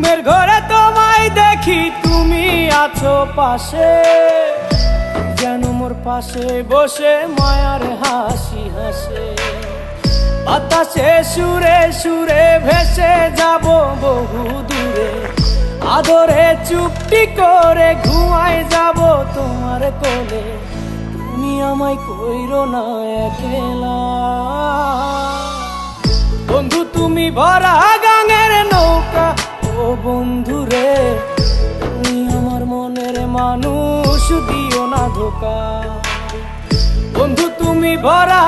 ঘুমের ঘরে তোমায় দেখি, তুমি আছো পাশে, যেন মোর পাশে বসে মায়ার হাসি হাসে। বাতাসে সুরে সুরে ভেসে যাব বহু দূরে, আদরে চুপটি করে ঘুমায় যাব তোমার কোলে। তুমি আমায় কইরো না একলা বন্ধু, তুমি ভরা গাঙের নৌকা। ও বন্ধু রে, তুমি আমার মনের মানুষ, দিও না ধোকা। বন্ধু তুমি ভরা